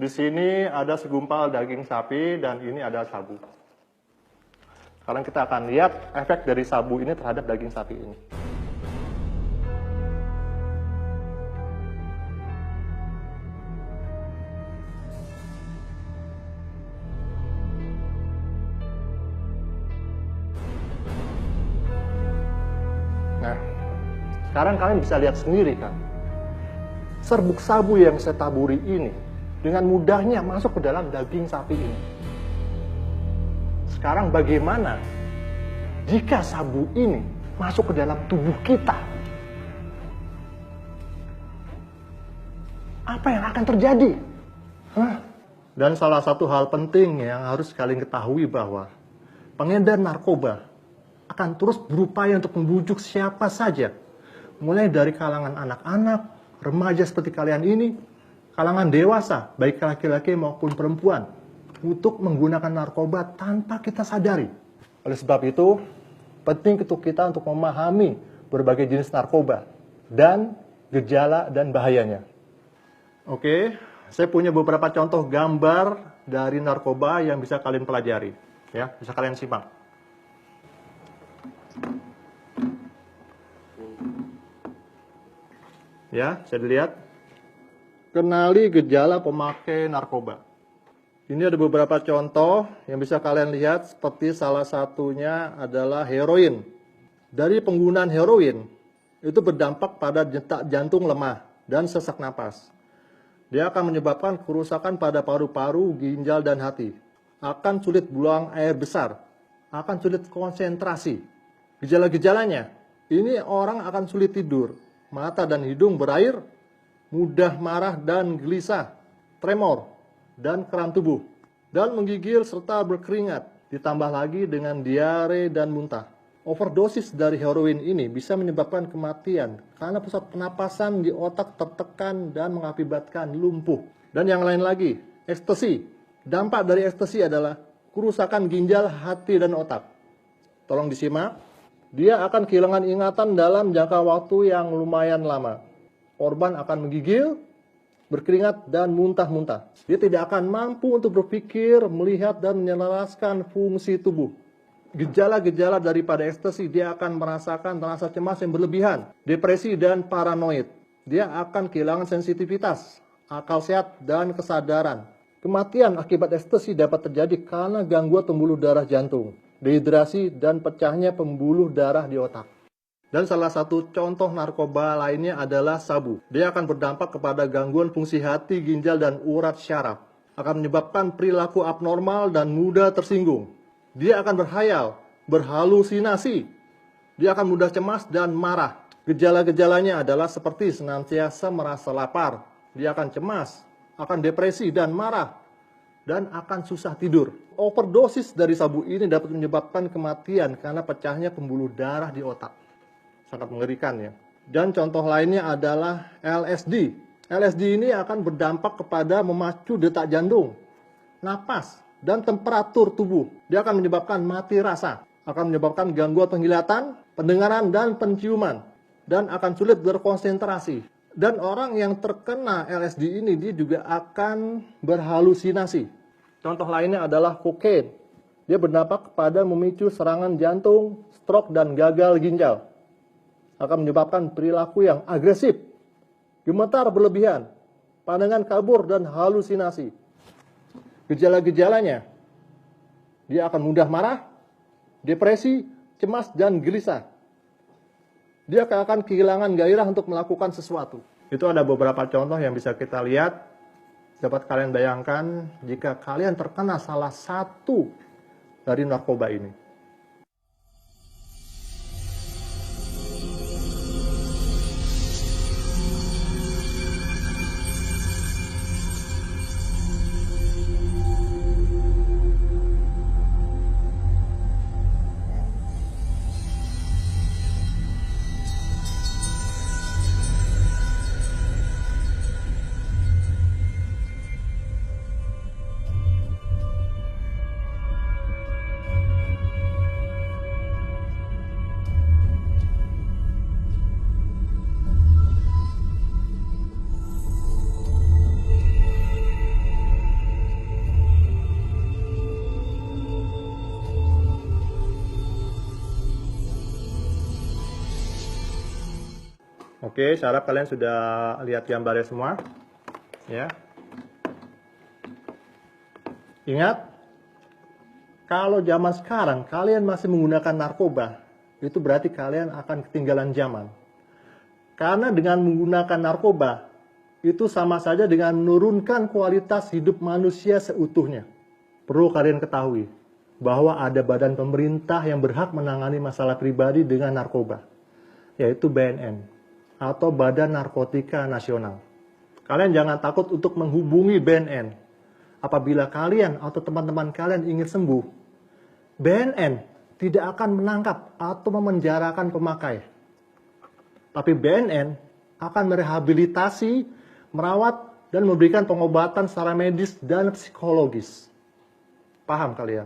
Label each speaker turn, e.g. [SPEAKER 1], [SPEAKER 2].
[SPEAKER 1] Di sini ada segumpal daging sapi dan ini ada sabu. Sekarang kita akan lihat efek dari sabu ini terhadap daging sapi ini. Nah, sekarang kalian bisa lihat sendiri kan, serbuk sabu yang saya taburi ini dengan mudahnya masuk ke dalam daging sapi ini. Sekarang bagaimana jika sabu ini masuk ke dalam tubuh kita? Apa yang akan terjadi? Dan salah satu hal penting yang harus kalian ketahui bahwa pengedar narkoba akan terus berupaya untuk membujuk siapa saja, mulai dari kalangan anak-anak, remaja seperti kalian ini, kalangan dewasa, baik laki-laki maupun perempuan, untuk menggunakan narkoba tanpa kita sadari. Oleh sebab itu, penting untuk kita untuk memahami berbagai jenis narkoba dan gejala dan bahayanya. Oke, saya punya beberapa contoh gambar dari narkoba yang bisa kalian pelajari. Ya, bisa kalian simak. Ya, saya dilihat. Kenali gejala pemakai narkoba. Ini ada beberapa contoh yang bisa kalian lihat, seperti salah satunya adalah heroin. Dari penggunaan heroin, itu berdampak pada detak jantung lemah dan sesak napas. Dia akan menyebabkan kerusakan pada paru-paru, ginjal, dan hati. Akan sulit buang air besar, akan sulit konsentrasi. Gejala-gejalanya, ini orang akan sulit tidur, mata dan hidung berair, mudah marah dan gelisah, tremor, dan kram tubuh, dan menggigil serta berkeringat, ditambah lagi dengan diare dan muntah. Overdosis dari heroin ini bisa menyebabkan kematian karena pusat penapasan di otak tertekan dan mengakibatkan lumpuh. Dan yang lain lagi, ekstasi. Dampak dari ekstasi adalah kerusakan ginjal, hati, dan otak. Tolong disimak. Dia akan kehilangan ingatan dalam jangka waktu yang lumayan lama. Korban akan menggigil, berkeringat, dan muntah-muntah. Dia tidak akan mampu untuk berpikir, melihat, dan menyelaraskan fungsi tubuh. Gejala-gejala daripada ekstasi, dia akan merasakan rasa cemas yang berlebihan, depresi, dan paranoid. Dia akan kehilangan sensitivitas, akal sehat, dan kesadaran. Kematian akibat ekstasi dapat terjadi karena gangguan pembuluh darah jantung, dehidrasi, dan pecahnya pembuluh darah di otak. Dan salah satu contoh narkoba lainnya adalah sabu. Dia akan berdampak kepada gangguan fungsi hati, ginjal, dan urat syaraf. Akan menyebabkan perilaku abnormal dan mudah tersinggung. Dia akan berhayal, berhalusinasi. Dia akan mudah cemas dan marah. Gejala-gejalanya adalah seperti senantiasa merasa lapar. Dia akan cemas, akan depresi dan marah, dan akan susah tidur. Overdosis dari sabu ini dapat menyebabkan kematian karena pecahnya pembuluh darah di otak. Sangat mengerikan ya. Dan contoh lainnya adalah LSD. LSD ini akan berdampak kepada memacu detak jantung, napas, dan temperatur tubuh. Dia akan menyebabkan mati rasa, akan menyebabkan gangguan penglihatan, pendengaran, dan penciuman, dan akan sulit berkonsentrasi. Dan orang yang terkena LSD ini dia juga akan berhalusinasi. Contoh lainnya adalah kokain. Dia berdampak kepada memicu serangan jantung, stroke, dan gagal ginjal. Akan menyebabkan perilaku yang agresif, gemetar berlebihan, pandangan kabur, dan halusinasi. Gejala-gejalanya, dia akan mudah marah, depresi, cemas, dan gelisah. Dia akan kehilangan gairah untuk melakukan sesuatu. Itu ada beberapa contoh yang bisa kita lihat. Dapat kalian bayangkan jika kalian terkena salah satu dari narkoba ini. Oke, saya harap kalian sudah lihat gambarnya semua. Ya. Ingat, kalau zaman sekarang kalian masih menggunakan narkoba, itu berarti kalian akan ketinggalan zaman. Karena dengan menggunakan narkoba, itu sama saja dengan menurunkan kualitas hidup manusia seutuhnya. Perlu kalian ketahui bahwa ada badan pemerintah yang berhak menangani masalah pribadi dengan narkoba, yaitu BNN atau Badan Narkotika Nasional. Kalian jangan takut untuk menghubungi BNN. Apabila kalian atau teman-teman kalian ingin sembuh, BNN tidak akan menangkap atau memenjarakan pemakai. Tapi BNN akan merehabilitasi, merawat, dan memberikan pengobatan secara medis dan psikologis. Paham kalian?